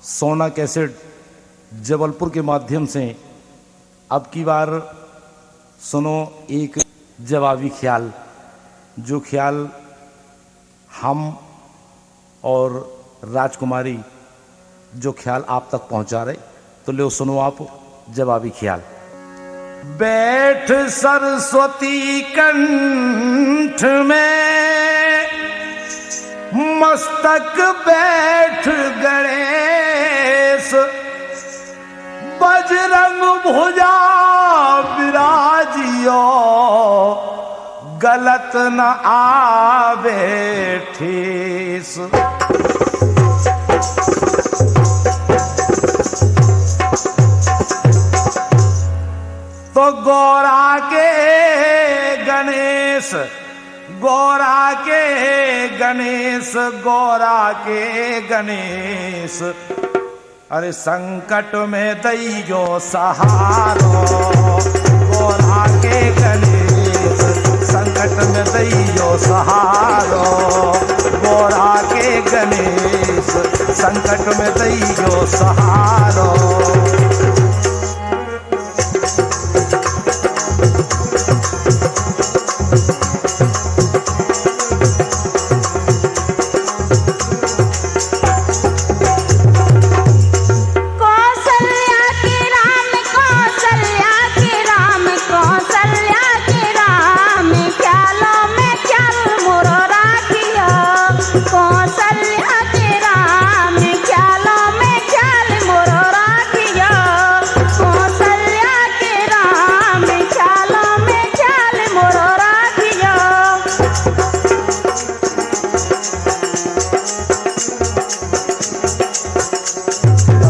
सोना कैसेट जबलपुर के माध्यम से अब की बार सुनो एक जवाबी ख्याल, जो ख्याल हम और राजकुमारी जो ख्याल आप तक पहुंचा रहे, तो लो सुनो आप जवाबी ख्याल। बैठ सरस्वती कंठ में मस्तक बैठ गणेश, बजरंग भुजा विराजियो, गलत न आवे ठेस। तो गौरा के गणेश, गौरा के गणेश, गौरा के गणेश, अरे संकट में दैयो सहारो। गौरा के गणेश संकट में दैयो सहारो। गौरा के गणेश संकट में दैयो सहारो।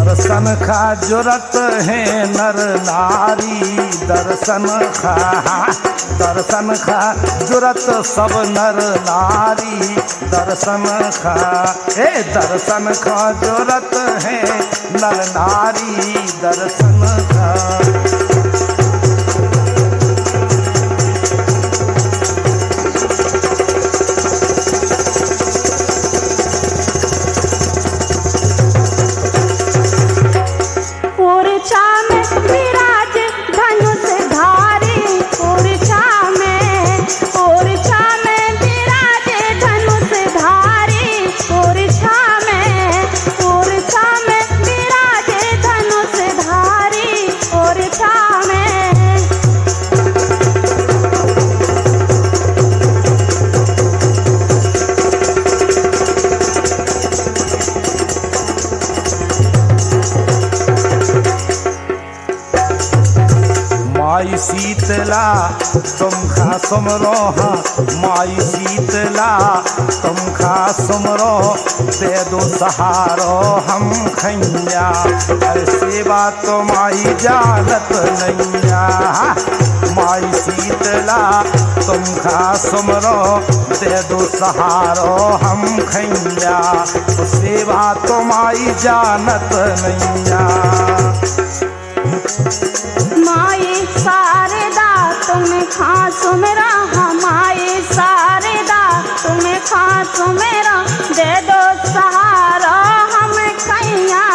दर्शन खा जुरत है नर नारी, दर्शन खा जुरत सब नर नारी, दर्शन खा दर्शन खा जुरत है नर नारी, दर्शन खा। माई शीतला तुम खा सुमरो, माई शीतला तुम खा सुमरो, दे दो सहारो हम खैया, ऐसे बात तो माई जानत नैया। माई शीतला तुम खा सुमरो, दे दो सहारो हम खैया, ऐसे बात तो माई जानत नैया। माई शारदा तुम्हें खा सुमेरा, माई शारदा तुम्हें खा सुमेरा, दे दो सहारा हम खैया,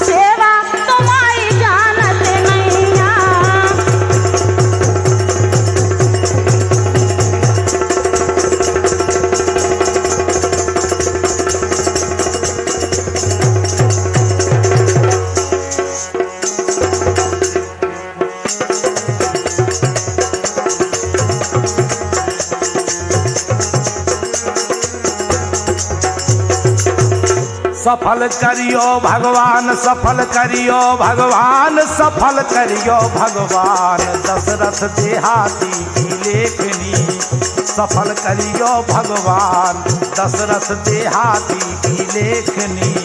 सेवा तुम्हारी जानत नैया। सफल करियो भगवान, सफल करियो भगवान, सफल करियो भगवान, दशरथ देहाती की लेखनी। सफल करियो भगवान, दशरथ देहाती की लेखनी।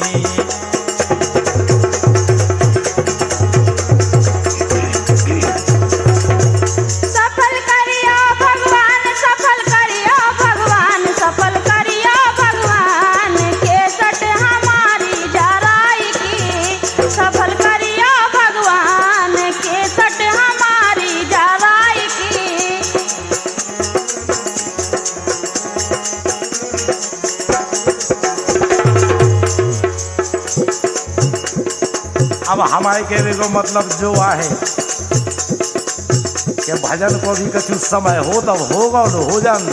अब हमारे कहने को मतलब जो है कि भजन को भी कछु समय हो तब होगा और हो जान।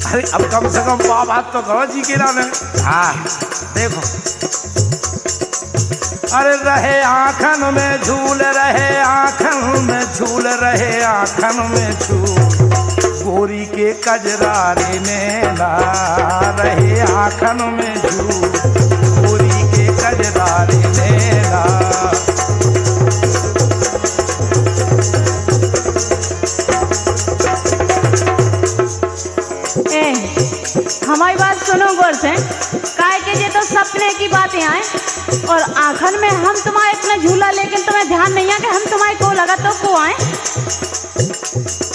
अरे अब कम से कम बात तो करो जी के नाम है। हाँ देखो, अरे रहे आँखन में झूल, रहे आँखन में झूल, रहे आँखन में झूल, गोरी के कजरारे नैना, रहे आँखन में झूल, गोरी के कजरारे नैना। हमारी बात सुनो गौर से, काय के ये तो सपने की बातें आए और आखिर में हम तुम्हारे इतना झूला, लेकिन तुम्हें ध्यान नहीं है कि हम तुम्हारे को लगा तो को आए।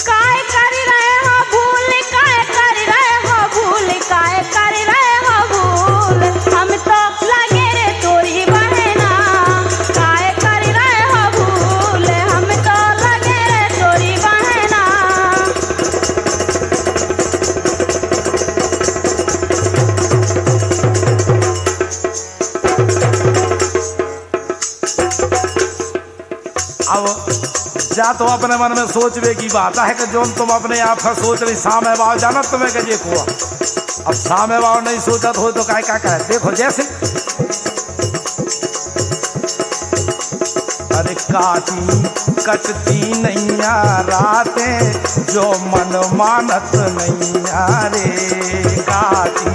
काय कर रहे हो भूल, काय कर रहे हो भूल, काय कर रहे हो भूल, हम तो लगे रे तोरी बहना, काय कर रहे हो भूल, हम तो लगे रे तोरी बहना। अब जा तो अपने मन में सोचवे की बात है कि जो तुम अपने आप का सोच रही सामे बाव जाना तुम्हें कहिए कुआ। अब सामे बाव नहीं सोचा हो तो क्या क्या देखो जैसे, अरे काटी कटती नैया रातें जो मन मानत नैया रे, काटी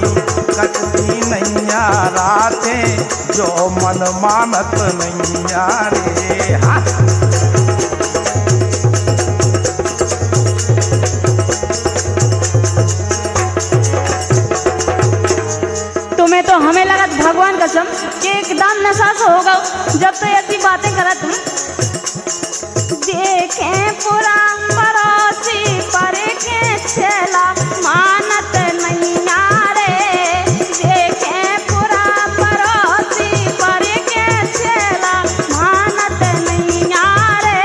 कटती नैया रातें जो मन मानत नैया रे। हाँ तुम्हें तो हमें लगा भगवान कसम कि एकदम नशा से होगा जब तो ऐसी बातें करत हूँ। देखें पूरा पड़ोसी पर के छेला मानत नैया रे, देखें पूरा पड़ोसी पर के छेला मानत नैया रे।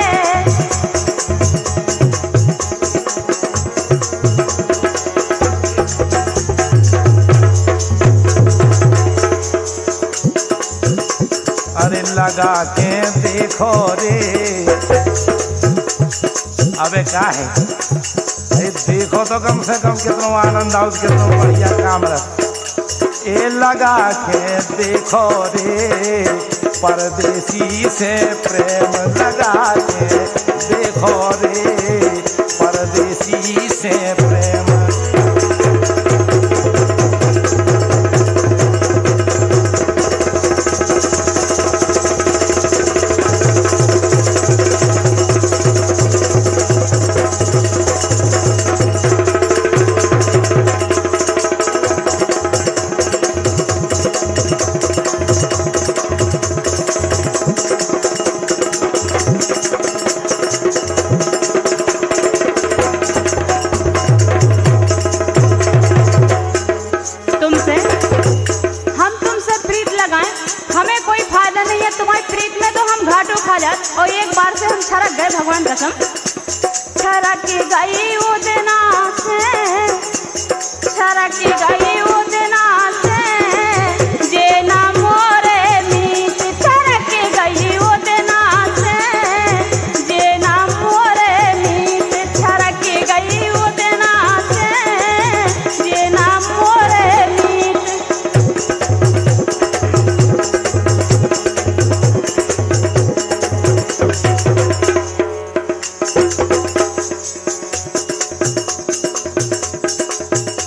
अरे लगा के देखो रे, अबे क्या है, अरे देखो तो कम से कम कितना आनंद आओ, कितना बढ़िया काम रहा। ए लगा के देखो रे, परदेसी से प्रेम लगा के देखो रे, परदेसी से प्रेम। और एक बार से हम छरक गए भगवान कसम, छरक गई उदना से, छरक गई उदना से, जे ना मोरे मीत, छरक गई उदना से, जे ना मोरे मीत, छरक गई उदना से, जे ना मोरे मीत।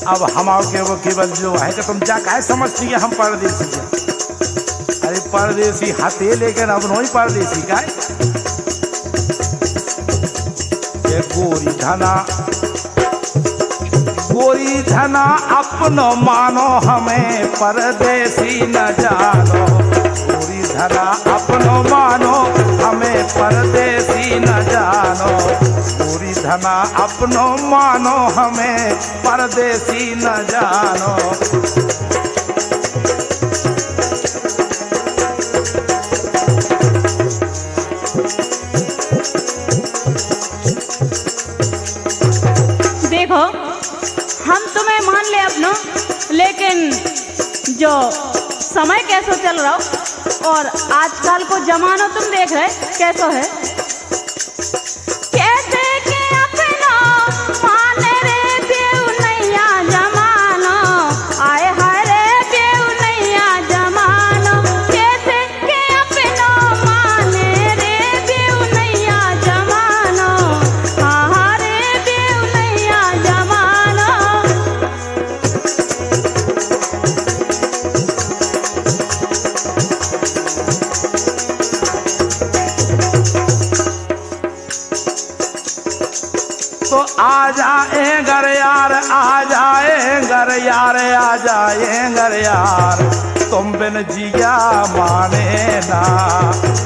अब हम आओ के वो केवल जो है कि तुम जा काहे समझती है हम परदेसी हैं। अरे परदेसी हाथे लेकिन अब नहीं परदेसी का ये गोरी धना, गोरी धना अपनो मानो हमें परदेसी न जानो, गोरी धना अपनो मानो हमें परदेसी न जानो, गोरी धना अपनो मानो हमें परदेसी न जानो। देखो हम तुम्हें मान ले अपनों, लेकिन जो समय कैसे चल रहा हो और आजकल को जमाना तुम देख रहे कैसो है। कैसे के अपना माने रे बेउ नैया जमाना, आए हाय रे बेउ नैया जमाना। कैसे के अपना माने रे बेउ नैया जमाना, हाँ हाँ रे बेउ नैया जमाना। तो आ जाए घर यार, आ जाए घर यार, आ जाए घर यार, तुम बिन जिया माने ना।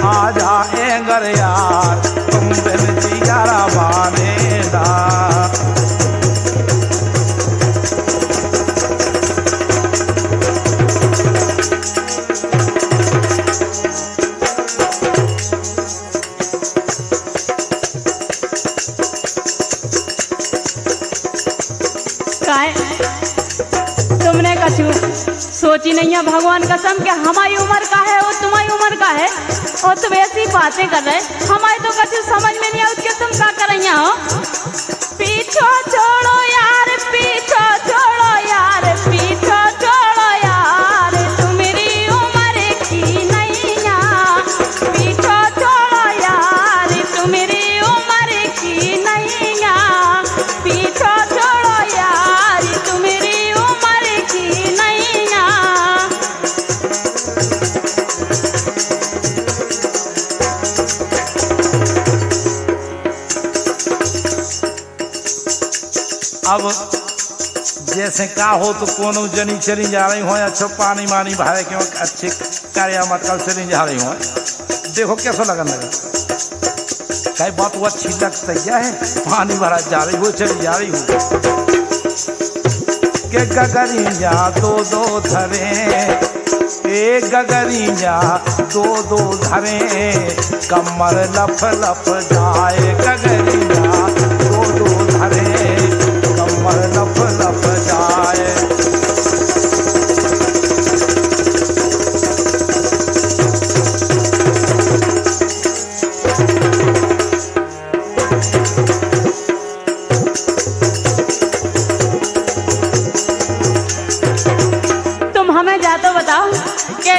आ जाए घर यार, तुम बिन जिया माने ना। काहे तुमने कछु सोची नहीं है भगवान कसम के हमारी उम्र का है और तुम्हारी उम्र का है, और तुम ऐसी बातें कर रहे। हमारी तो कछु समझ में नहीं आती तुम क्या कर रही हो। पीछो छोड़ो यार, पीछो छोड़ो यार, पीछो छोड़ो यार, तुम्हारी उम्र की नहीं है। पीछो छोड़ो यार, तुम्हारी उम्र की नहीं है। पीछो छोड़ो यार, तुम्हारी उम्र की नहीं है। अब जैसे का हो तो कोनो जनी चली जा रही हो, अच्छा पानी मानी भारे क्यों अच्छे कार्य मतलब चली जा रही हो। देखो कैसा लगन लगा, कई बात वो अच्छी लगती है। पानी भरा जा रही हो, चली जा रही हो के गगरिया दो दो धरे, एक गगरिया दो दो धरे, कमर लफ लफ जाए। गगरिया दो दो धरे, कमर लफ लफ जाए। तुम हमें जा तो बताओ कि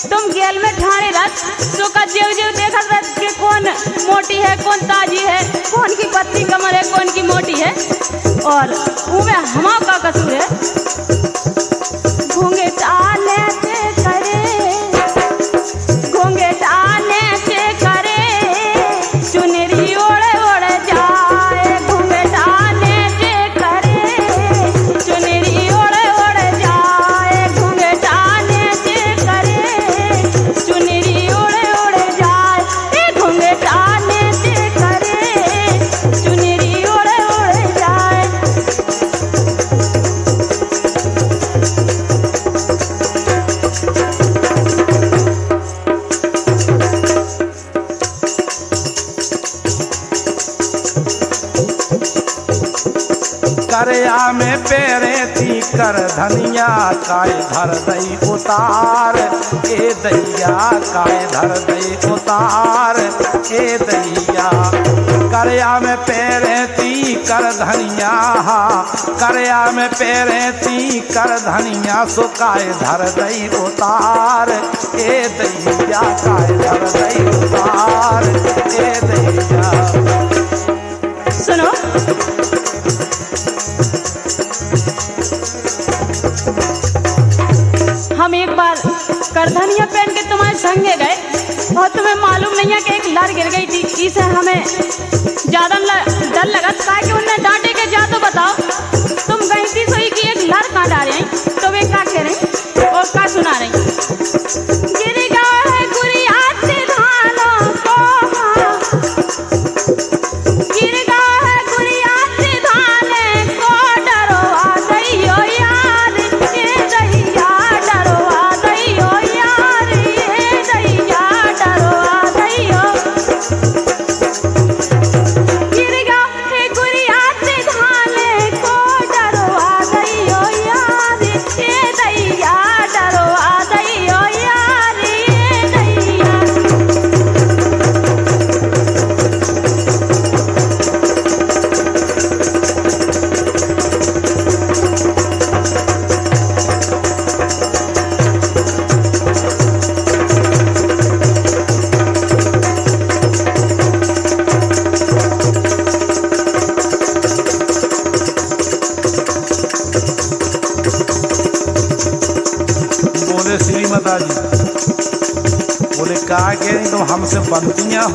तुम गेल में ठाणे रख तो का जेव जेव देखत रख कि कौन मोटी है कौन ताजी है, कौन की पतली कमर है कौन की मोटी है, और उमे हमा का कसूर है। घूंघट आने से करे, घूंघट आने से करे, चुनरी ओढ़े ओढ़े जाए। घूंघट आने से करे, चुनरी ओढ़े ओढ़े जाए। घूंघट आने से करे, चुनरी ओढ़े ओढ़े जाए। घूंघट आने से करे, चुनरी ओढ़े ओढ़े जाए। करया में पेरे थी कर धनिया, काय धर दई उतार। ए दैया काय धर दई उतार, ए दैया। करया में पेरे थी कर धनिया, करया में पेरे थी कर धनिया, सो काय धर दई उतार। ए दैया काय धर दई उतार, ए दैया। सुनो, हम एक बार करधनिया पहन के तुम्हारे संगे गए और तुम्हें मालूम नहीं है कि एक लड़ गिर गई थी। इसे हमें ज्यादा डर लगा था कि उन्हें डांटे के जा तो बताओ तुम गई थी सोई की एक लड़ कहाँ डाल रही, तो वे क्या कह रही और क्या सुना रही। गिर गया है गुड़िया से धानों को, गिर गया है गुड़िया से धाने को, डरो आ गई हो यार, ये दैया डरो आ गई हो यार, ये दैया डरो आ गई हो। गिर गया है गुड़िया से धाने को, डरो आ गई हो यार, ये दैया डरो आ बोले कहा कि नहीं तुम हमसे बनती हो।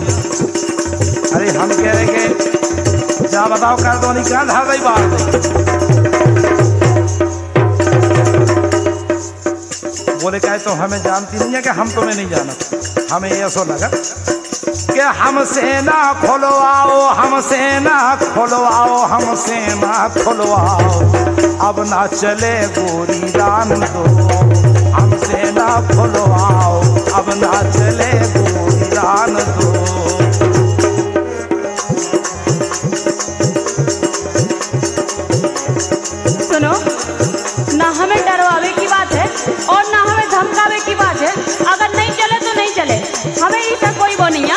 अरे हम कह रहे कि जा बताओ कर दो नहीं कहा धार रही बात बोले कहे तो हमें जानती नहीं है कि हम तुम्हें नहीं जाना। हमें ऐसा लगा कि हमसे ना खुलवाओ हमसे ना खुलवाओ हमसे ना खुलवाओ अब ना चले गोरी दान दो हमसे ना खुलवाओ अब ना चले गोरी दान दो। सुनो ना हमें डरवावे की बात है और ना हमें धमकावे की बात है। अगर नहीं चले तो नहीं चले हमें इससे कोई वो नहीं है।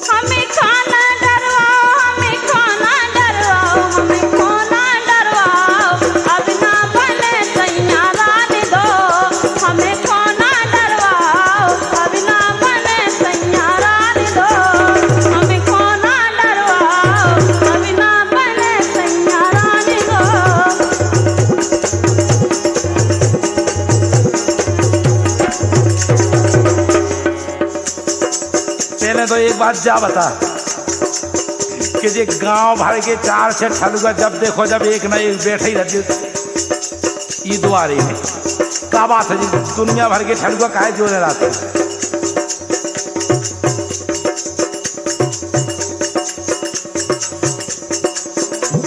हमें खाना डरवाओ हमें खाना डरवाओ हमें खाना डरवाओ अब ना बने सैया रानी दो हमें खाना डरवाओ अब ना बने सैया रानी दो हमें खाना डरवाओ अब ना बने सैया रानी दो। पहले तो एक बात जा बता कि जे गांव भर के 4 से ठलुआ जब देखो जब एक न एक बैठे ही रहती ये द्वारे में क्या बात है जी दुनिया भर के ठलुआ काहे जोड़े रहते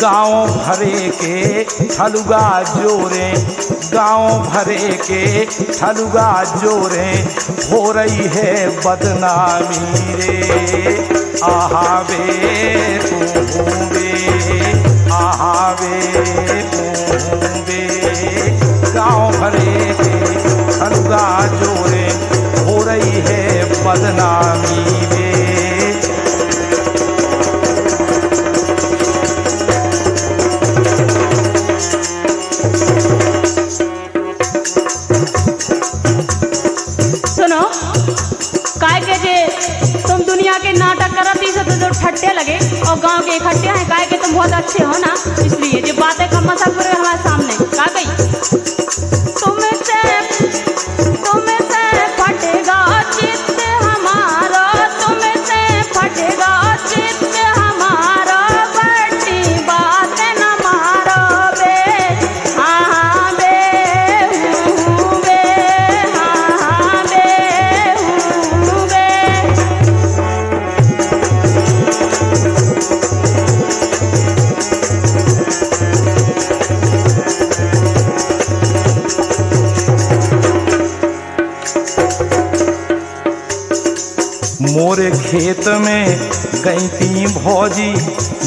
गांव भरे के ठलुआ जोरे गांव भरे के ठलुआ जोरे हो रही है बदनामी रे आहा वे बे आहा वे गांव भरे के ठलुआ जोरे हो रही है बदनामी रे। तुम दुनिया के नाटक करती से तो ठट्टे लगे और गांव के इकट्ठे हैं काहे के तुम बहुत अच्छे हो ना इसलिए जो बातें का मजाक पूरे हमारे सामने का गई तुमसे फटेगा चित्त हमारा तुमसे फटेगा चित्त हमारा बड़ी बात न मारो बे हाँ बे हूँ बे हाँ बे हूँ बे। मोरे खेत में गई थी भौजी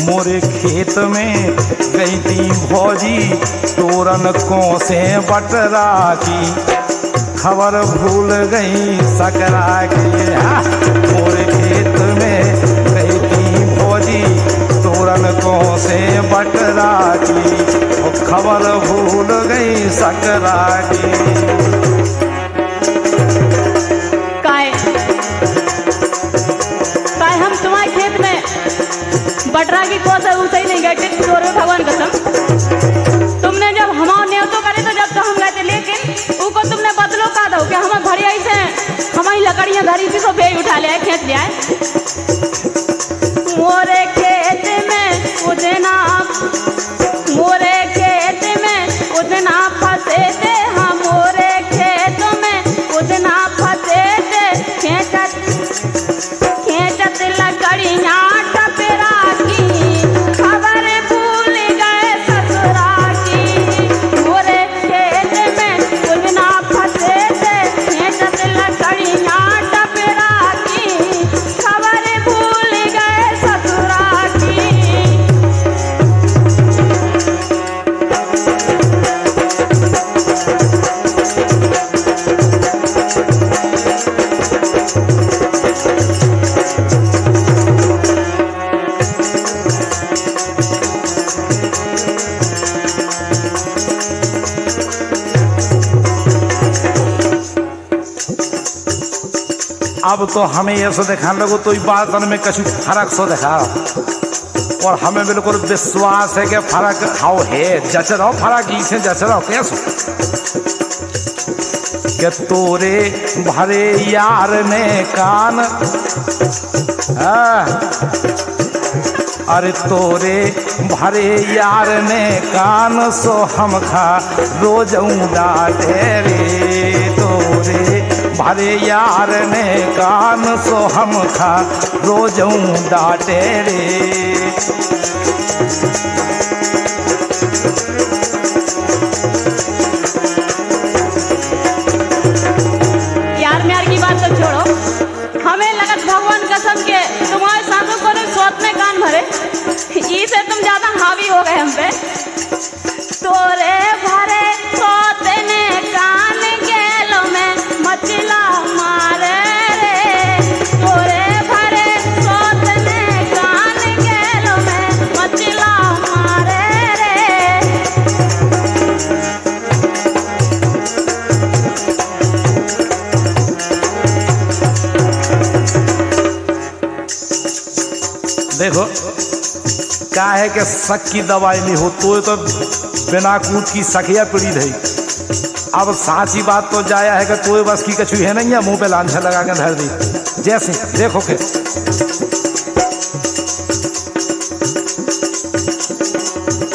मोरे खेत में गई थी भौजी तोरन को से बटरा की खबर भूल गई सकरा की। हाँ, मोरे खेत में गई थी भौजी तोरन को से बटरा की खबर भूल गई सकरा की। बटरा की कोस उसे ही नहीं गए तोर में भगवान कसम तुमने जब हमारे न्योतो करे तो जब तो हम गए थे लेकिन उको तुमने बदलो का दो कि हम भरी ऐसे हमारी लकड़ियां धरी थी तो बे उठा ले खेत ले आए मोरे खेत में उजना मोरे खेत में उतना फंसे थे हम मोरे खेत में उतना फंसे थे खेचत लकड़ियां अब तो हमें ऐसा दिखाने लगो तो बात में कछु फर्क सो दिखा और हमें बिल्कुल विश्वास है कि फर्क हाउ है जच रहो फर्क इसे जच रहो कैसो कि तोरे भरे यार ने कान, अरे तोरे भरे यार ने कान सो हम खा रोज डांटे रे। तोरे भरे यार ने कान सो हम खा रोज डांटे रे। यार की बात तो छोड़ो, हमें लगत भगवान कसम के तुम्हारे साथों को सोच में कान भरे, इसे तुम ज्यादा हावी हो गए हम पे। तोरे भरे सोतने कान गेलो में मचला मारे रे। तोरे भरे सोतने कान गेलो में मचला मारे रे। देखो क्या है कि शक की दवाई नहीं हो तो बिना कूद की सखिया पीड़ी रही। अब साची बात तो जाया है कि तो बस की कछु है नहीं है, मुंह पे लांछा लगा के धर दी। जैसे देखो के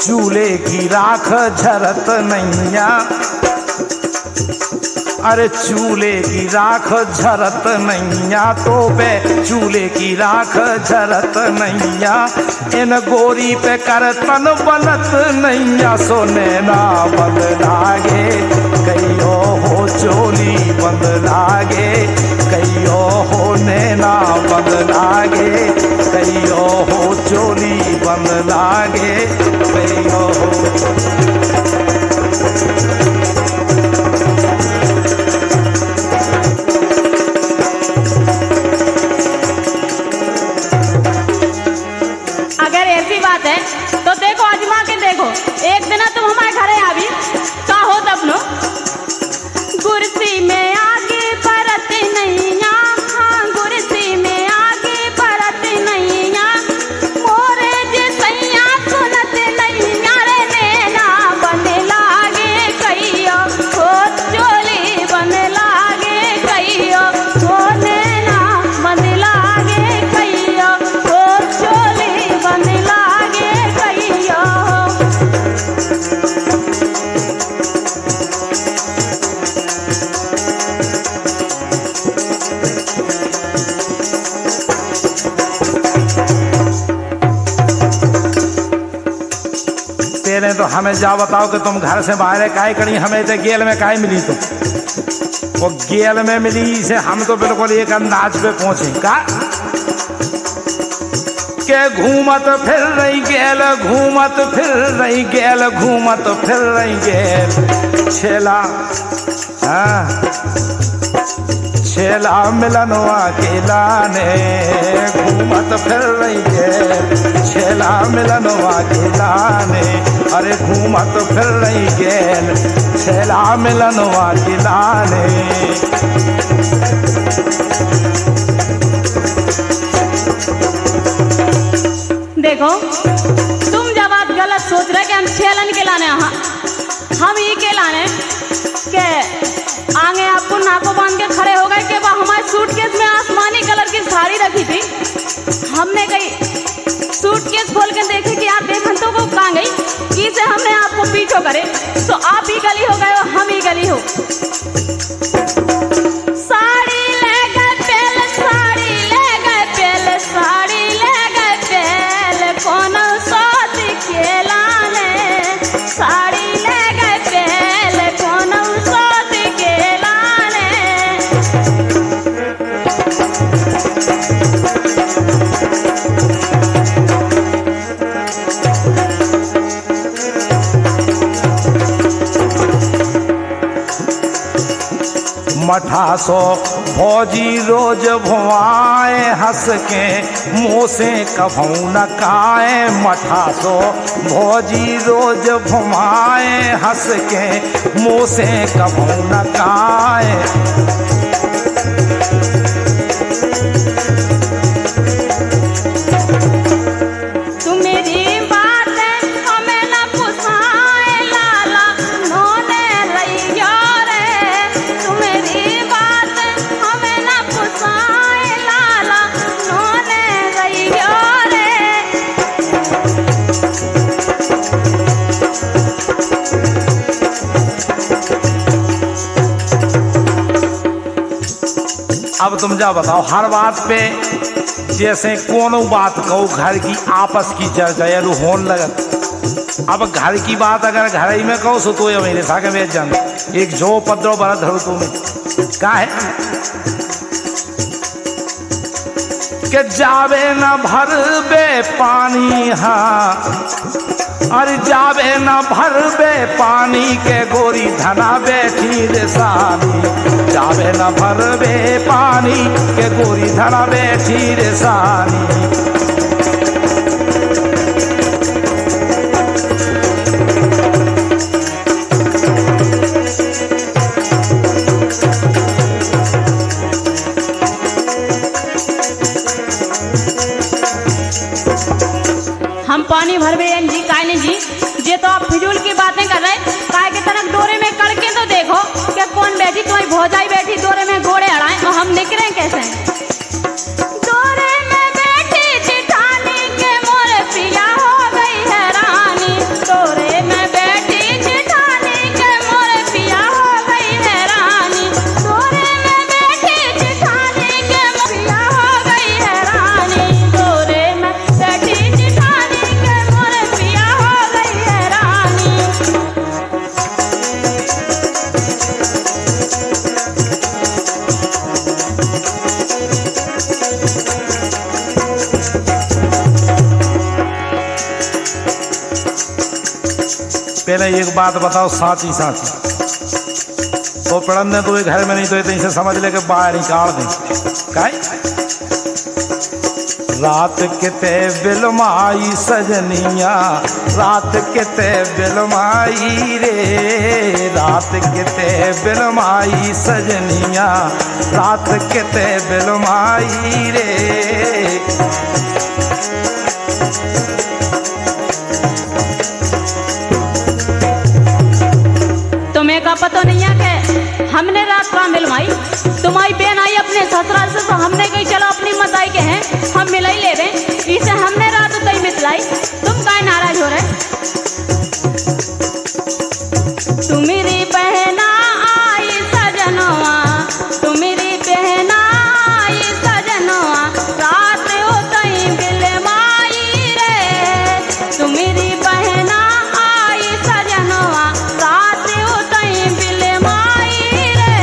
चूल्हे की राख झरत नैया, अरे चूल्हे की राख झरत नैया तो बे चूल्हे की राख झरत नैया। इन गोरी पे कर तन बनत नैया, सोने ना बंद लागे कहियो हो चोली बंद लागे, कहियो हो नैना बंद लागे, कहियो हो चोली बंद लागे, कहियो हो। तो देखो आजमा के देखो, एक दिन तुम हमारे घरे आवी का हो तब नो कुर्सी में आगे परत नैया, हाँ कुर्सी में आगे परत नैया। मोरे जे सैया सुनत नैया रे नैना बन लागे कहियो हो चोली बन लागे कहियो हो नैना बन लागे कहियो हो चोली बन लागे कहियो। तेरे तो हमें जा बताओ कि तुम घर से बाहर काय करी, हमें तो गेल में काय मिली। तुम वो गेल में मिली से हम तो बिल्कुल एक अंदाज पे पहुंचे का के घूमत फिर रही गेल, घूमत फिर रही गेल, घूमत फिर रही गेल। छेला छेला मिलनवा के लाने, घूमत फिर रही गेल, छेला मिलनवा के लाने। अरे घूमत फिर रही गेल, छेला मिलनवा के लाने। देखो तुम जब बात गलत सोच रहे कि हम छेलन के लाने, हम ही के लाने के आगे आपको नाको बांध के खड़े हो गए कि वह हमारे सूटकेस में आसमानी कलर की साड़ी रखी थी। हमने कही सूटकेस खोल के देखे कि आप देखंतों को कहाँ गई, इसे हमने आपको पीछो करे तो आप ही गली हो गए और हम ही गली हो। साड़ी ले गए पहले, साड़ी ले गए पहले, साड़ी ले गए पहले कौन सोच के लाने, साड़ी ले गए पहले कौन सोच के लाने। मठासो भौजी रोज भुआए हंस के मुँह से कभू न काए। मठासो भौजी रोज भुआए हंस के मुँह से कभू न काए। तुम्हें अब तुम जा बताओ, हर बात पे जैसे कोनो बात कहो घर की आपस की चर्चा या होने लगत। अब घर की बात अगर घर ही में कहो सो तो ये मेरे साके में जान एक जो पद्रो बड़ा धरो तुम्हें का है कि जावे न भर बे पानी, हाँ अरे जावे न भर बे पानी के गोरी धना बैठी रे सानी, जावे न भर बे पानी के गोरी धना बैठी रे सानी। हम पानी भरबे जी कायने जी, ये तो आप फिजूल की बातें कर रहे। काय के तनक डोरे में करके तो देखो कि कौन बैठी, तुम्हारी भौजाई बैठी डोरे में घोड़े अड़ाए और हम निकले कैसे। डोरे में बैठी जिठानी के मोर पिया हो गई है रानी, डोरे में बैठी जिठानी के मोर पिया हो गई है रानी, डोरे में बैठी जिठानी के मोर पिया हो गई है रानी, डोरे में बैठी जिठानी के मोर पिया हो गई है रानी। पहले एक बात बताओ साची साची, तो पढ़ने तो घर में नहीं तो इसे समझ ले के बाहर निकाल दें काय। रात किते बिलमाई सजनिया, रात किते बिलमाई रे, रात किते बिलमाई सजनिया, रात किते बिलमाई रे। तुम्हें का पता नहीं है कि हमने रात का मिलवाई, तुम्हारी बहन आई अपने ससुराल से तो हमने कही चलो अपनी मत आई के हैं हम मिल ही ले रहे, इसे हमने रात उतई मिसलाई, तुम काहे नाराज हो रहे। तुम्हारी बहना आई सजनवा, तुम्हारी बहना आई सजनवा, रात उतई बिलमाई रे, तुम्हारी बहना आई सजनवा, रात उतई बिलमाई रे।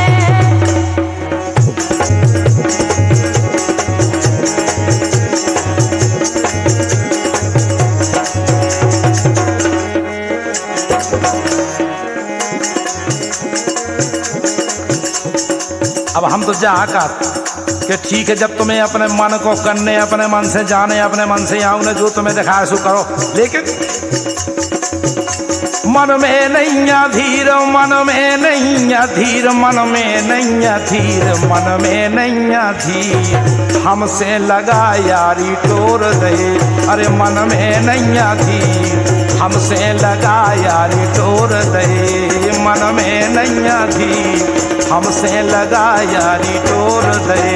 अब हम तो जा कर कि ठीक है, जब तुम्हें अपने मन को करने, अपने मन से जाने, अपने मन से आऊँ ने जो तुम्हें दिखाया सो करो, लेकिन मन में नहीं धीर, मन में नहीं धीर, मन में नहीं धीर, मन में नहीं धीर, हमसे लगा यारी टोर दे, अरे मन में नहीं धीर, हमसे लगा यारी टोर दे, मन में नहीं धीर, हमसे लगा यारी टोर दे।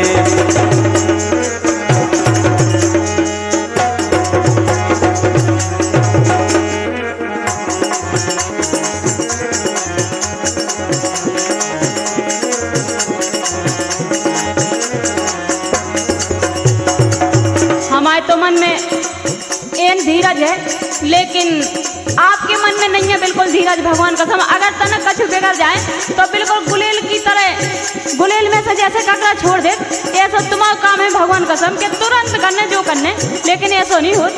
हमारे तो मन में एन धीरज है, लेकिन आपके मन में नहीं है बिल्कुल धीरज। भगवान कसम, अगर तनक कछु बिगड़ जाए तो बिल्कुल गुलेल की तरह, गुलेल में से जैसे ककड़ा छोड़ दे, ऐसा तुम्हारा काम है भगवान कसम के तुरंत करने जो करने, लेकिन ऐसा नहीं हो।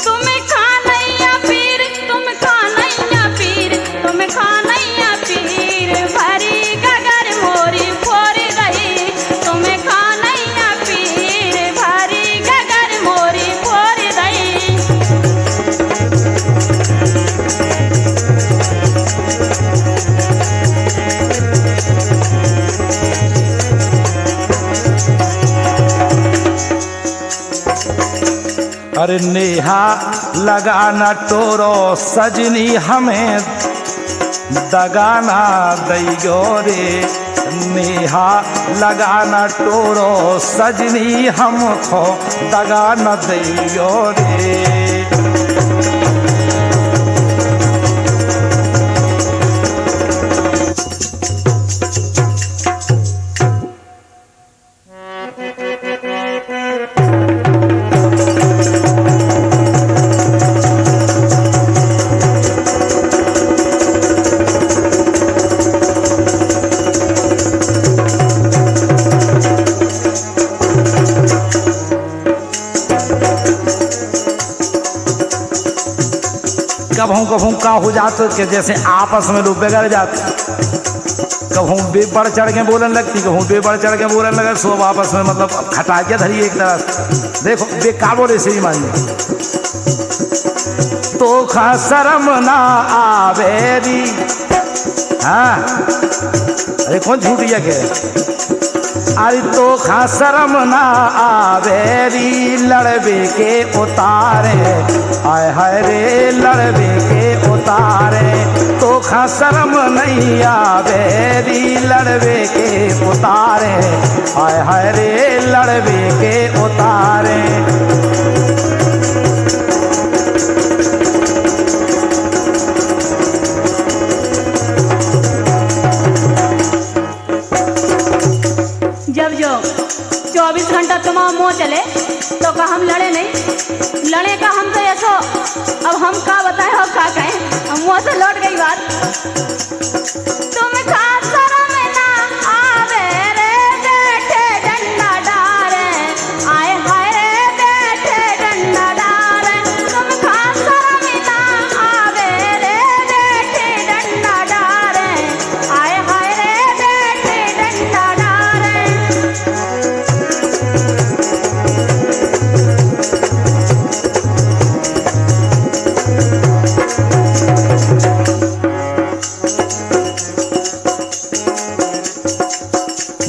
तुम्हें खानैया पीर, तुम खानैया पीर, तुम खानैया पीर, भरी गगर मोरी फोर दही, तुम्हें खानैया पीर, भरी गगर मोरी फोर दही। अरे नेहा लगाना टोरो सजनी, हमें दगाना दैयो रे, नेहा लगाना टोरो सजनी, हमको दगाना दैयो रे। कहूँ का हो जाते कि जैसे आपस में लोग बिगड़ जाते, कहूँ बे बढ़ चढ़ के बोलने लगती, कहूँ बे बढ़ चढ़ के बोलने लगे, सब आपस में मतलब खटा के धरी एक तरह से। देखो बेकाबो रे श्रीमान जी, तो खा शर्म ना आवेरी। हाँ अरे कौन झूठिया के, अरे तो खा शर्म ना आवेरी लड़बे के उतारे, आय हाय रे लड़बे के उतारे, तो खा शर्म नहीं आवेरी लड़बे के उतारे, आय हाय रे लड़बे के उतारे। जब जो 24 घंटा तुम्हारा मुँह चले तो का हम लड़े नहीं, लड़े का हम तो ऐसो, अब हम का बताएं और का कहें, हम मुँह से लौट गई बात। तुम खा शर्म ना आवे रे बैठे डंडा डारे, आए हाय रे बैठे डंडा डारे, तुम खा शर्म ना आवे रे बैठे डंडा डारे, आए हाय रे बैठे डंडा डारे।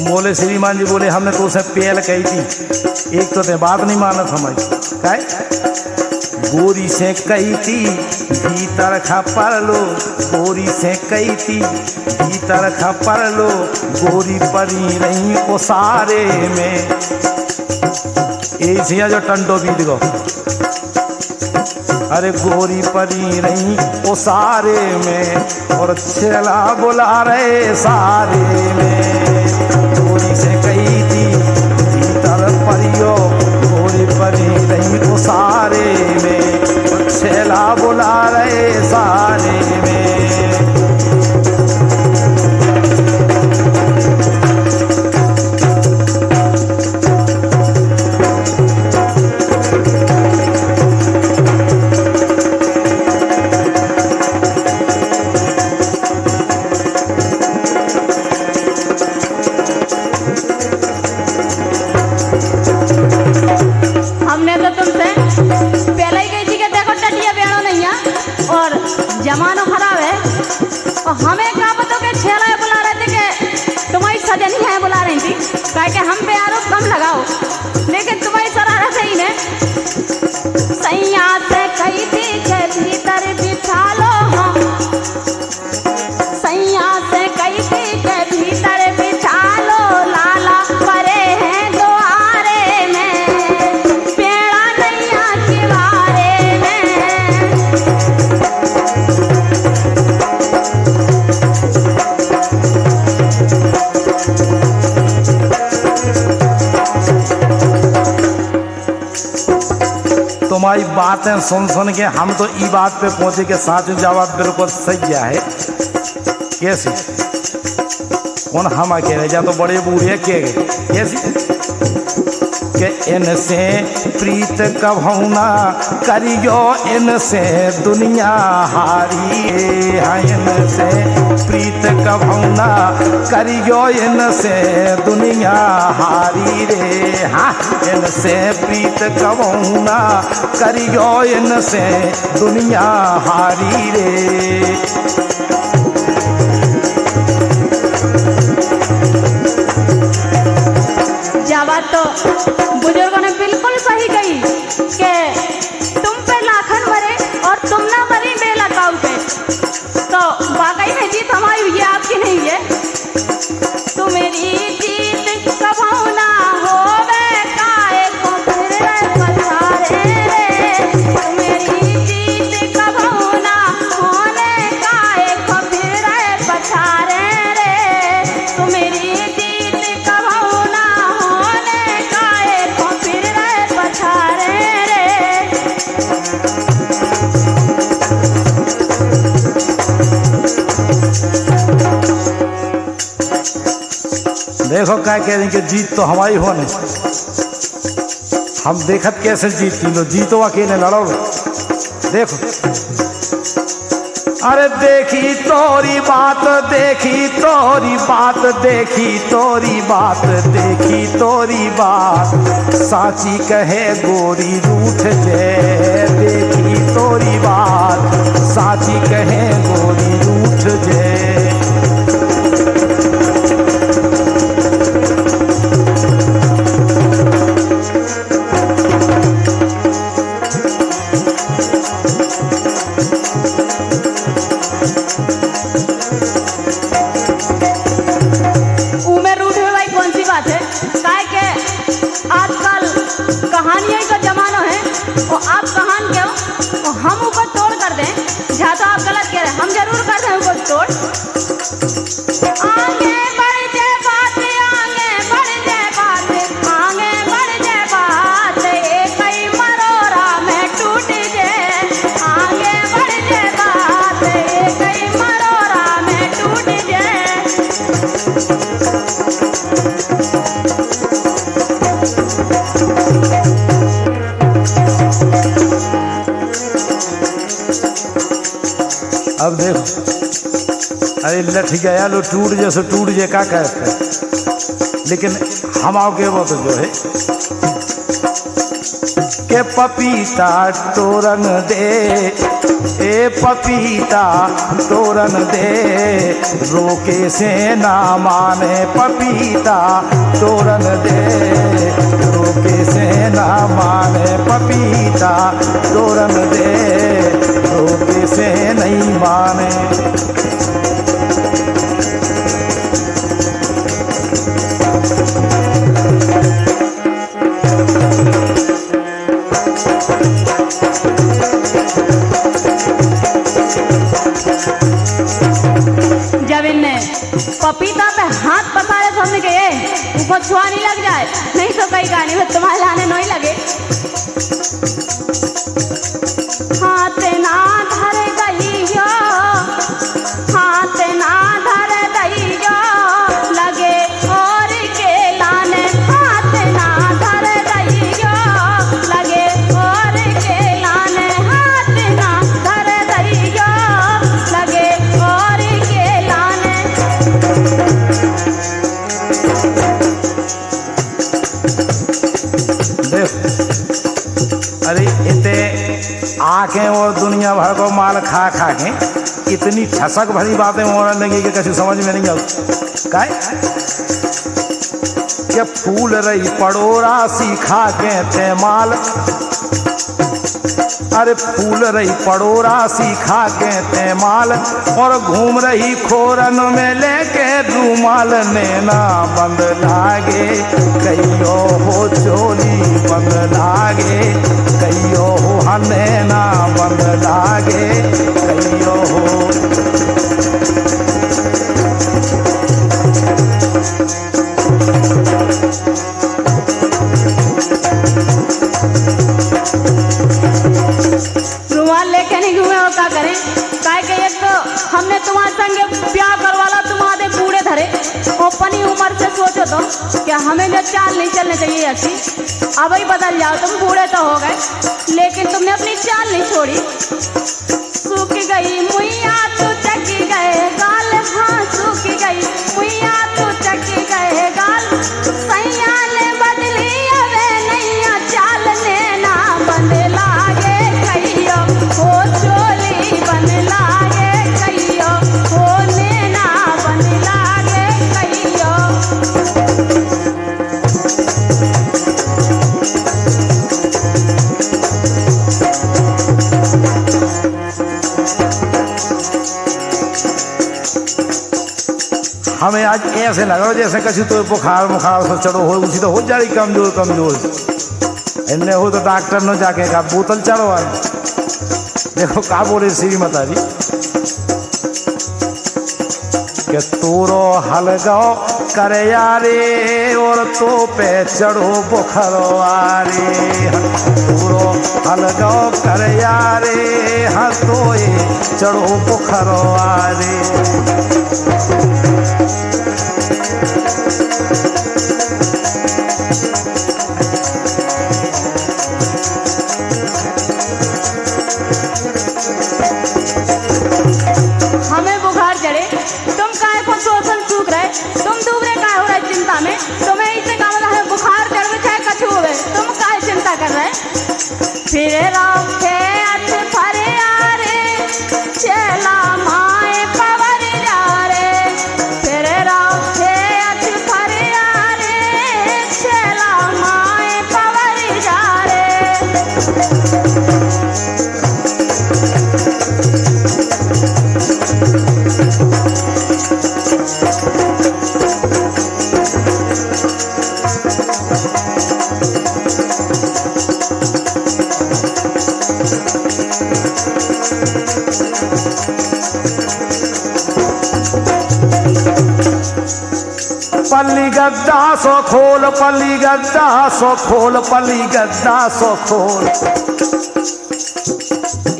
बोले श्रीमान जी, बोले हमने तो उसे पेल कही थी, एक तो ते बात नहीं मानत हमारी, काय गोरी से कही थी भीतर खपर लो, गोरी से कही थी भीतर खपर लो, गोरी परी रही उसारे में। ऐसी जो टंडो बीत गो, अरे गोरी परी रही उसारे में, और छेला बुला रहे सारे में। गोरी से कही थी भीतर परियो, गोरी परी रही उसारे में, और छेला बुला रहे सारे में। हमने तो तुमसे पहले ही कही थी कि देखो टटिया बेड़ो नहीं है और जमानो खराब है, और हमें क्या पता के छेला बुला रहे थे कि तुम्हारी सजनी है बुला रही थी, कह के हम पे आरोप कम लगाओ, लेकिन तुम्हारी शरारत सही ने सैया से कही थी के भीतर बिठा लो, हम सैया से कही थी के भीतर बिठा लो, लाला परे हैं द्वारे में, पेड़ा नैया के बारे में। तुम्हारी बातें सुन सुन के हम तो ई बात पे पहुंचे कि साच जवाब बिल्कुल सही है। कैसी कौन हम अकेले जा तो बड़े बूढ़े के कैसी के इनसे प्रीत कभौना करियो, इनसे दुनिया हारी है, इनसे प्रीत कभौना करियो, इनसे दुनिया हारी रे। हाँ इनसे प्रीत कभौना करियो, इनसे दुनिया हारी रे। जावा तो बुजुर्गों ने बिल्कुल सही कही कि तुम पे लाखन मरे और तुम ना मरी बेलकाऊ पे, तो वाकई में जीत हमारी हुई है, आपकी नहीं है। तू मेरी जीत कभू ना होवे काहे को फिर पछारे रे, तू मेरी जीत कभू ना होने काहे को फिर पछारे रे, तू मेरी जीत कभू ना होने काहे को फिर पछारे रे। देखो क्या कह रही कि जीत तो हमारी हो नहीं, हम देखत कैसे जीत लो, जीतो अकेले लड़ो। देखो अरे देखी तोरी बात, देखी तोरी बात, देखी तोरी बात, देखी तोरी बात, साची कहे गोरी रूठ जे। देखी तोरी बात, साची कहे गोरी रूठ जे। कहानियों का जमाना है और आप कहान के हो और हम ऊपर तोड़ कर दें। जहाँ तो आप गलत कह रहे हैं, हम जरूर कर दें ऊपर तोड़। आगे बढ़ जाए बात, आगे बढ़ जाए बात, आगे बढ़ जाए बात, एक ही मरोड़ा में टूट जाए। आगे बढ़ जाए बात, एक ही मरोड़ा में टूट जाए। अब देखो, अरे लठ गया लो टूट जैसे टूट जे का कहते हैं, लेकिन हम आओ के वो तो जो है के पपीता तोरन दे, ए पपीता तोरन दे, रोके से ना माने पपीता तोरन दे, रोके से ना माने पपीता तोरन दे, रोके से नहीं माने। जब इनने पपीता पे हाथ पसारे तो हमने कहे ऊपर छुआ नहीं लग जाए, नहीं तो कई कहानी में तुम्हारे लाने नहीं लगे। हाथ ना धर दइयो, हाथ ना धर दइयो, लगे और के लाने। हाथ ना धर दइयो, लगे और के लाने। हाथ ना धर दइयो, लगे और के लाने। अरे इतने आंखें और दुनिया भर को माल खा खा के इतनी ठसक भरी बातें होने लगी कि कछु समझ में नहीं आती। काय क्या फूल रही पड़ोरा सीखा के ते माल, अरे फूल रही पड़ोरा सीखा के ते माल, और घूम रही खोरन में लेके रूमाल। नैना बंद लागे कहियो हो चोली बंद लागे, कहियो हो नैना बंद लागे कहियो हो। रुमाल लेके नहीं घूमे हो क्या करें? काय के एक तो हमने तुम्हारे संग ब्याह करवाला, तुम्हारे बूढ़े धरे अपनी उम्र से सोचो तो क्या हमें जो चाल नहीं चलने चाहिए अच्छी। अब ही बदल जाओ, तुम बूढ़े तो हो गए लेकिन तुमने अपनी चाल नहीं छोड़ी। सूख गई मुइया तो चकी गए गाल, हाँ सूख गई मुइया तो चकी गए गाल। सैया ने बदली अवे नैया चाल, नैना बंद लागे कहियो हो चोली बंद लागे कहियो हो नैना बंद लागे कहियो। हमें आज ऐसे लगा जैसे कछु तो बुखार मुखार से चढ़ो हो, उसी तो हो जाए कमजोर कमजोर। इनने हो तो डॉक्टर ने जाके कहा बोतल चढ़ो आज। देखो का बोले श्रीमता जी कि तोरो हलगाओ करे यारे और तो पे चढ़ो बुखरवारे। तोरो हलगाओ करे यारे हाँ तो चढ़ो बुखरवारे। चिंता में? तुम्हें इससे का मतलब है बुखार चढ़ गए चाहे कछु हो गए, तुम काहे चिंता कर रहे? फिर रखे अथ फरियारे चला माए पवर जा रे, फिर रखे अथ फरियारे चला माए पवर जा रे। पल्ली गद्दा सो खोल, पल्ली गद्दा सो खोल, पल्ली गद्दा सो खोल।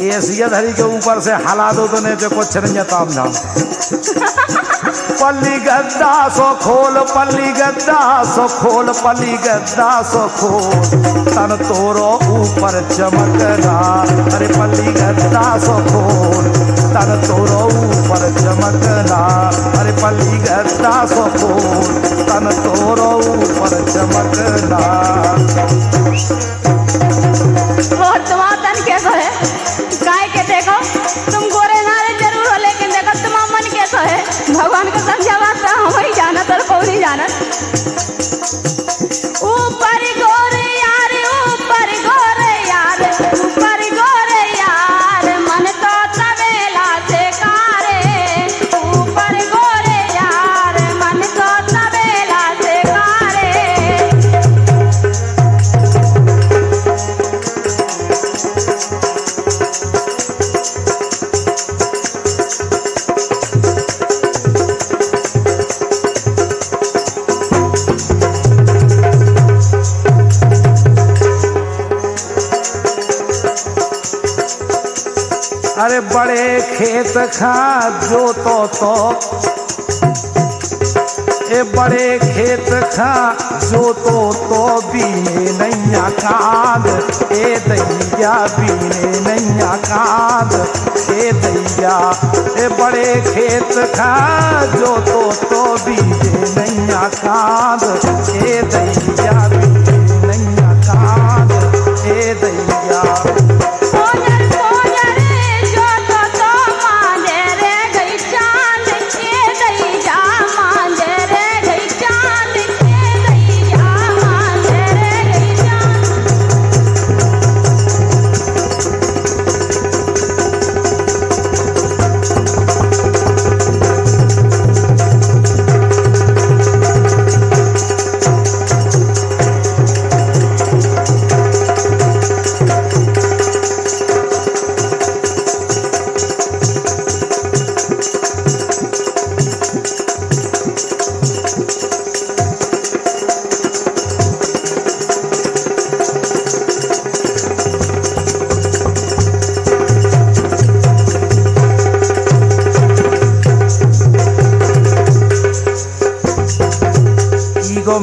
ये धरी के ऊपर से हला दो तो नहीं तो कुछ नहीं ताम झाम। पल्ली गद्दा सो खोल, पल्ली गद्दा सो खोल, पल्ली गद्दा सो खोल, तन तोरो ऊपर चमकना। अरे पल्ली गद्दा सो खोल, तन तोरो ऊपर चमकना। अरे पल्ली गद्दा सो खोल, तन तोरो ऊपर चमकना। और तुम्हारा तन कैसा है? गाय के देखो तुम गोरे नारे जरूर हो, लेकिन देखो तुम्हारा मन कैसा है? भगवान को समझा बात हम ही जाना तो कौन नहीं जाना। ऊपर गोरे यार, ऊपर गोरे यार, ऊपर गोरे यार, मन तो तबेला से कारे। ऊपर गोरे यार, मन तो तबेला से कारे। अरे बड़े खेत खा जोतो तो, ए बड़े खेत खा जोतो तो बीने नैया कांद। ए दैया बीने नैया कांद, ए दैया। ए बड़े खेत खा जोतो तो बीने नैया कांद। ए दैया बीने नैया कांद, ए दैया।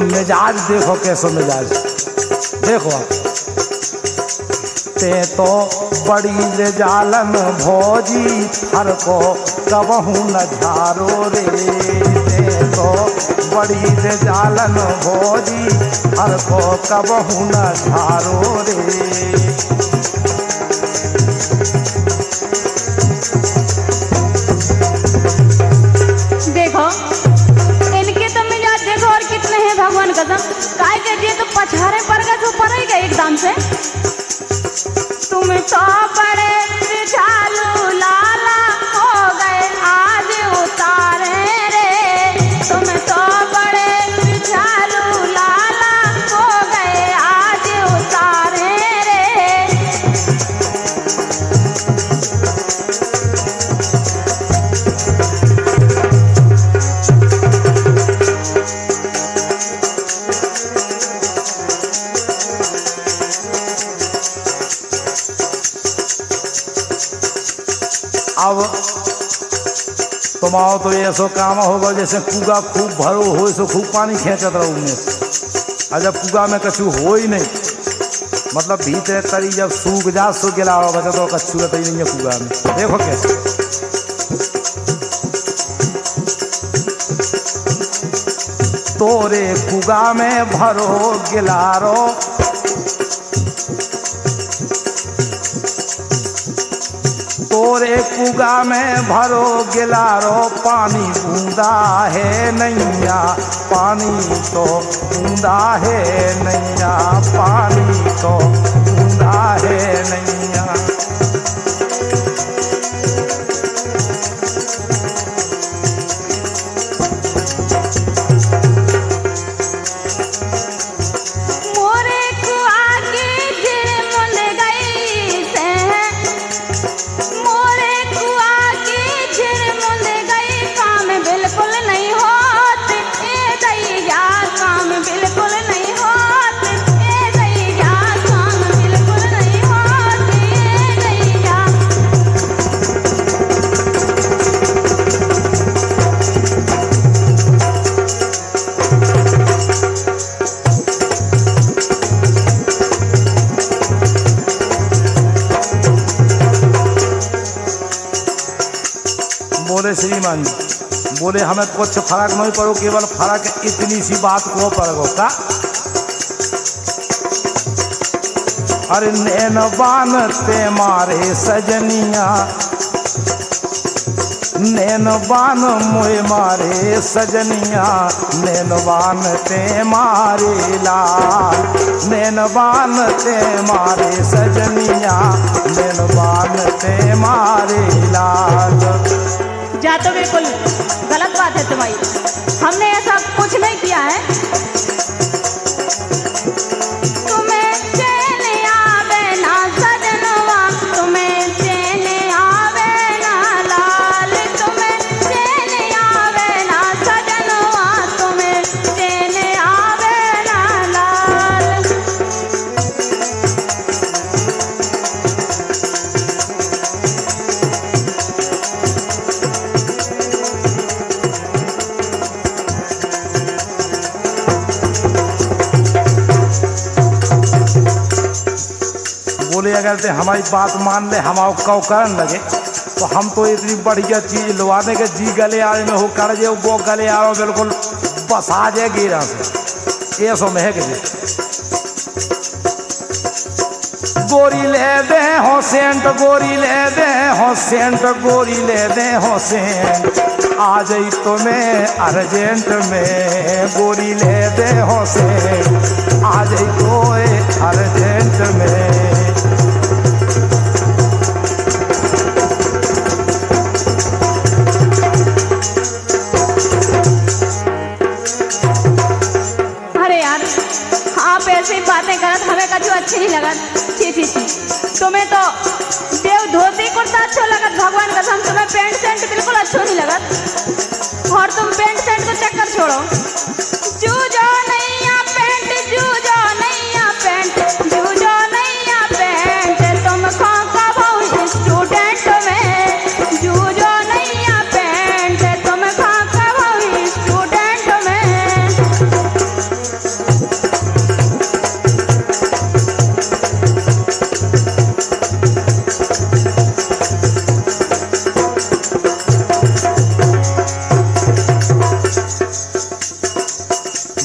मिजाज देखो कैसो मिजाज, देखो आप। ते तो बड़ी रे जालन भोजी, हर को कबहू न झारो रे। ते तो बड़ी रे जालन भोजी, हर को कबहू न झारो रे। देखो इनके तो मिजाज देखो और कितने हैं भगवान कसम। काय के दिए तो पछारे पर गए तो पर ही गए एकदम से। तुम तो बड़े बिछालू लाला हो गए आज उतारे रे। तुम तो बड़े बिछालू लाला हो गए आज उतारे रे। अब तुम आओ तो ऐसा काम होगा जैसे कुआ खूब भरो हो, सो खूब पानी खींचत रहो उनमें से। और जब कुआ में कछु हो ही नहीं, मतलब भीतर तरी जब सूख जा सो गिला बचा तो कछु रहता ही नहीं है कुआ में। देखो कैसे तोरे कुगा में भरो गिलारो, तोरे कुगा में भरो गिलारो, पानी बूंदा है नैया, पानी तो बूंदा है नैया, पानी तो बूंदा है नैया। बोले श्रीमान जी, बोले हमें कुछ फर्क नहीं पड़ो, केवल फर्क इतनी सी बात को पड़ो का। अरे नैन बान ते मारे सजनिया, नैन बान मोए मारे सजनिया, नैन बान ते मारे लाल, नैन बान ते मारे सजनिया, नैन बान ते मारे लाल। जा तो बिल्कुल गलत बात है तुम्हारी, हमने ऐसा कुछ नहीं किया है। तुम्हें चैन आवे ना सजनवा, तुम्हें चैन आवे ना लाल, तुम्हें चैन आवे ना सजनवा, तुम्हें चैन आवे ना लाल। बोले अगर ते हमारी बात मान ले, हम कौ करन लगे तो हम तो इतनी बढ़िया चीज लुवाने के जी गले आए में हो कर जे वो गले आओ बिल्कुल बसा जे गिरा से ये सो महक जे। गोरी ले दे हो सेंट, गोरी ले दे हो सेंट, गोरी ले दे हो सेंट, आ जाई तो मैं अर्जेंट में, गोरी ले दे हो सेंट, आ जाई तो अर्जेंट में। ऐसी बातें करत हमें कछु अच्छी नहीं लगत। छी छी छी, तुम्हें तो देव धोती कुर्ता अच्छा लगत, भगवान कसम तुम्हें पेंट शर्ट बिल्कुल अच्छा नहीं लगत। और तुम पेंट शर्ट को चक्कर छोड़ो, जूझो नैया पेंट, जूझो नैया पेंट, जूझो नैया पेंट, तुम खाका बहु स्टूडेंट में, जूझो नैया पेंट, तुम खाका बहु स्टूडेंट में।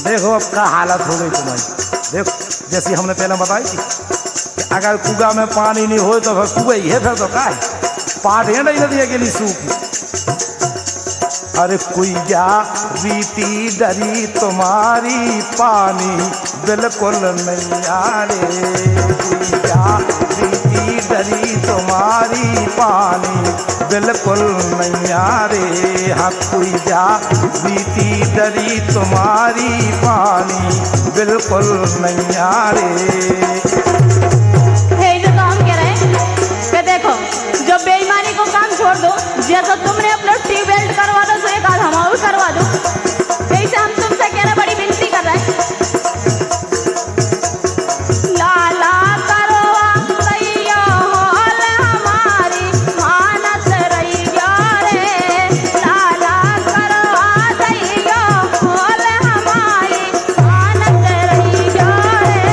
देखो अब का हालत हो गई तुम्हारी। देखो जैसी हमने पहले बताई थी कि अगर कुआ में पानी नहीं हो तो फिर कुआ ही है, फिर तो का है, पाट है नहीं नदी के लिए सूखी। अरे कुइया बीती डरी तुम्हारी, पानी बिल्कुल नहीं आ रे, कुइया बीती डरी तुम्हारी, पानी बिल्कुल नहीं आ रे, हाँ कुइया बीती डरी तुम्हारी, पानी बिल्कुल नहीं आ रे। जो तो हम कह रहे हैं कि देखो जो बेईमानी को काम छोड़ दो, जैसा तुमने अपना ट्यूब बेल्ट करवा दो तो एक आध हम भी करवा दो, ऐसे हम तुमसे कह रहे, बड़ी विनती कर रहे हैं। लाला करवा दैया होल हमारी, मानत रैया रे, लाला करवा दैया होल हमारी, मानत रैया रे।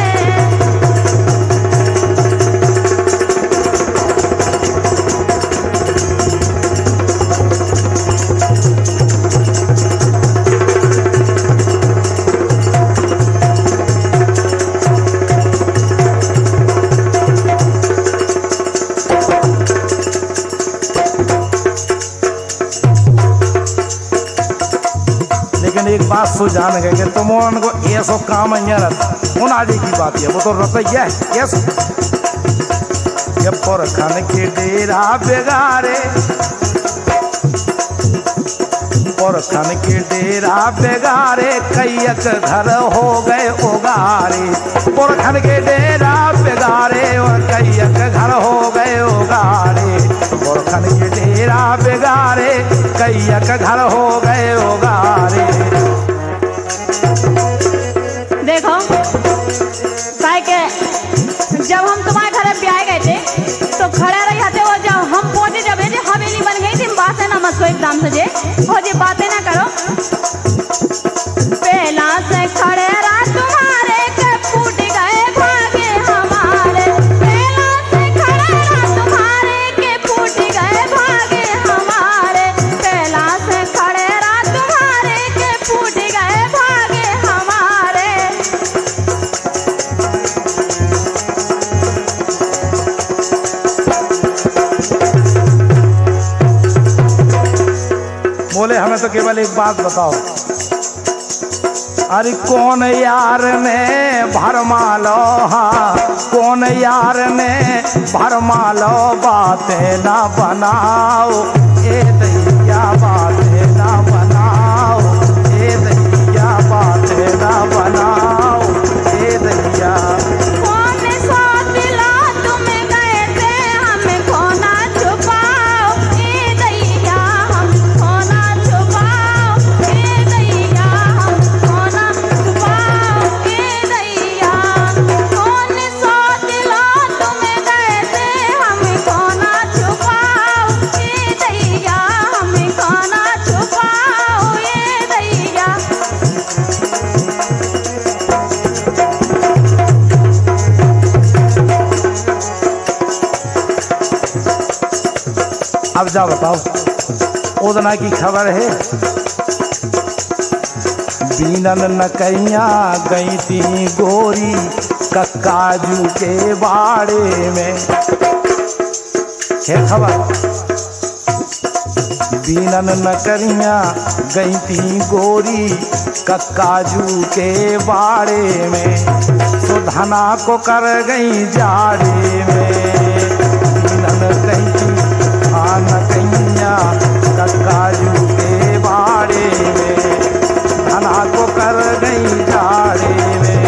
सो जान गए कि तुम उनको ऐसो काम रत उन आदि की बात है वो तो रतैया है ऐसो ये पुरखन के डेरा बेगारे पुरखन के डेरा बेगारे कैयक घर हो गए उगारे पुरखन के डेरा बेगारे और कैयक घर हो गए उगारे पुरखन के डेरा बेगारे कैयक घर हो गए उगारे। देखो काहे के जब हम तुम्हारे घर ब्याह गए थे तो खड़े रही थे वो जब हम पहुंचे जब ये हवेली बन गई थी बातें ना मत को एकदम से जे हो जी बातें ना करो पहला से खड़े रहा तुम्हारे के फूट गए भागे हमारे पहला से खड़े रहा तुम्हारे के फूट गए भागे हमारे पहला से खड़े रहा तुम्हारे के फूट गए भागे हमारे। बोले हमें तो केवल एक बात बताओ अरे कौन यार ने भरमालो हाँ कौन यार ने भरमालो बातें ना बनाओ ए दैया बातें ना बनाओ ए दैया बातें ना बनाओ ए दैया। कौन सा दिला तुम गए थे हमें खोना छुपाओ ए दैया हम खोना छुपाओ ए दैया हम खोना छुपाओ ए दैया। कौन सा दिला तुम गए थे हमें खोना छुपाओ ए दैया हमें खोना छुपाओ ए दैया। अब जा बताओ उदना की खबर है बीनन नकैया गई थी गोरी कक्काजू के बाड़े में है खबर बीनन नकरिया गई थी गोरी कक्काजू के बाड़े में सुधना को कर गई जाड़े में बीनन गई थी नकैया कक्काजू के बाड़े में धना को कर गई जाड़े में।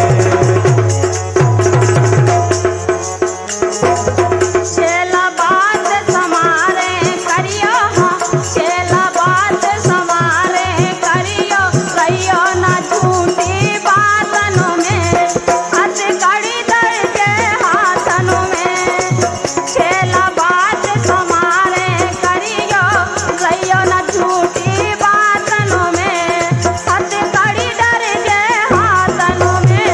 छेला बात समारे करियो छेला बात समारे करियो कहियो ना झूठी बातनों में हाथ कड़ी दर के हाथनों में छेला बात समारे करियो कहियो ना झूठी बातनों में हाथ कड़ी दर के हाथनों में।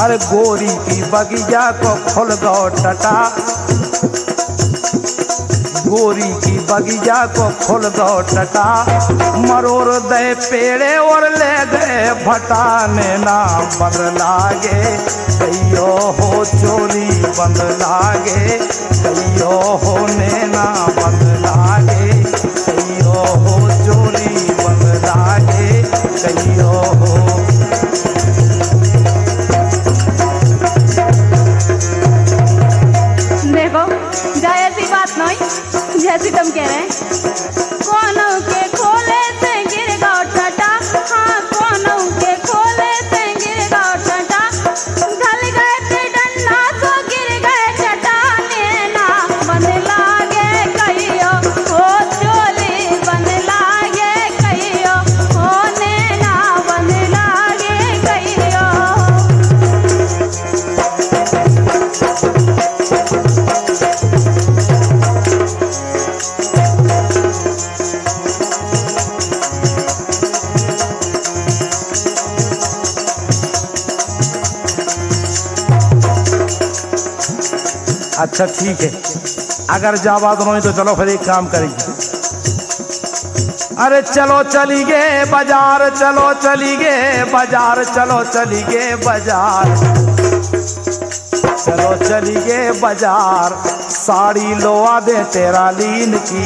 अरे गोरी की बगिया को खुल गो टटा गोरी की बगिया को खुल गो टटा मरोर दे पेड़े और ले गए भटाने ना बंद लागे कहियो हो चोरी बंद लागे कहियो हो नैना बंद लागे कहियो हो चोरी बंद लागे कहियो हो। देखो जाए ऐसी बात नहीं जैसी तुम कह रहे हैं कोनों के खोले से गिर गो टटा हाँ कोनों के खोले से गिर गो टटा ढल गए थे डंडा तो गिर गए चटाने ना बंद लागे कहियो हो चोली बंद लागे कहियो हो नैना बंद लागे कहियो। अच्छा ठीक है अगर जावा तो नहीं तो चलो फिर एक काम करेंगे। अरे चलो चली गे बाजार, चलो चली गे बाजार, चलो चली गे बाजार, चलो चली गे बाजार, साड़ी लोआ दे तेरा लीन की।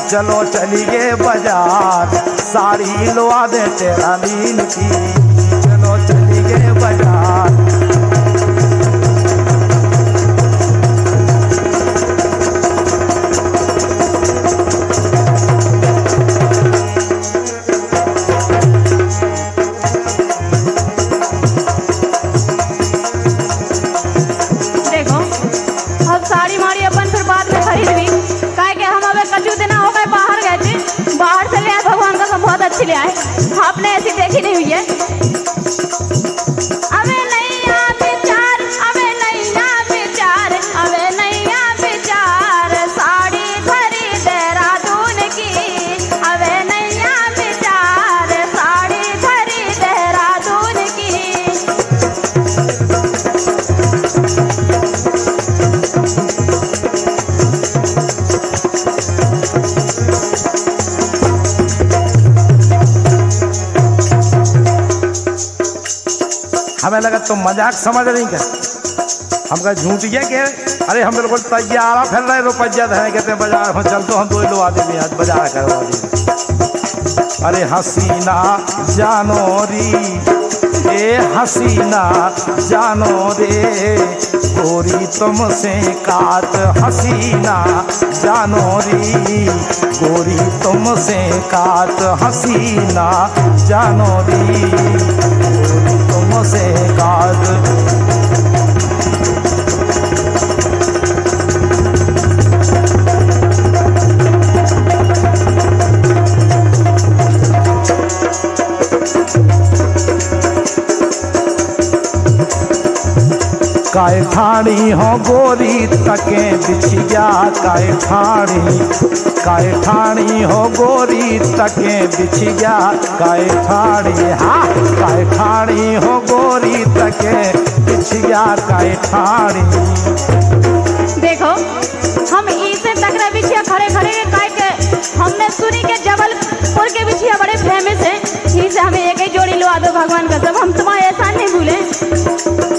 चलो चली गे बाजार, साड़ी लोआ दे तेरा लीन की। चलो चली गे बाजार। साड़ी माड़ी अपन फिर बाद में खरीद भी काहे के हम अबे कचू देना हो गए बाहर गए थे, बाहर से ले आए भगवान का बहुत अच्छी ले आए, आपने ऐसी देखी नहीं हुई है। अबे नैया विचार, अबे नैया विचार, अबे नैया विचार, साड़ी खरीद रातून की। अबे नैया विचार, साड़ी खरीद रातून की। हमें लगा तुम मजाक समझ रही क्या? हम कहा झूठ ये के अरे हम बिल्कुल तैयार फिर रहे रुपया है कहते हैं बाजार में चल तो हम दो लो आदमी आज बाजार करवा दी। अरे हसीना जानो री, ए हसीना जानो रे, गोरी तुमसे काट हसीना जानो री, गोरी तुमसे काट हसीना जानो री, गोरी तुमसे काट। काय ठाणी हो गोरी तके बिछिया, काय ठाणी हो गोरी तके बिछिया, काय ठाणी हाँ काय ठाणी हो गोरी तके बिछिया, काय ठाणी। देखो हम इसे तकरा बिछिया खड़े खड़े काय के हमने सुनी के जबलपुर के बिछिया बड़े फेमस है, इसे हमें एक ही जोड़ी लवा दो भगवान का सब, हम तुम्हारे एहसान नहीं भूले।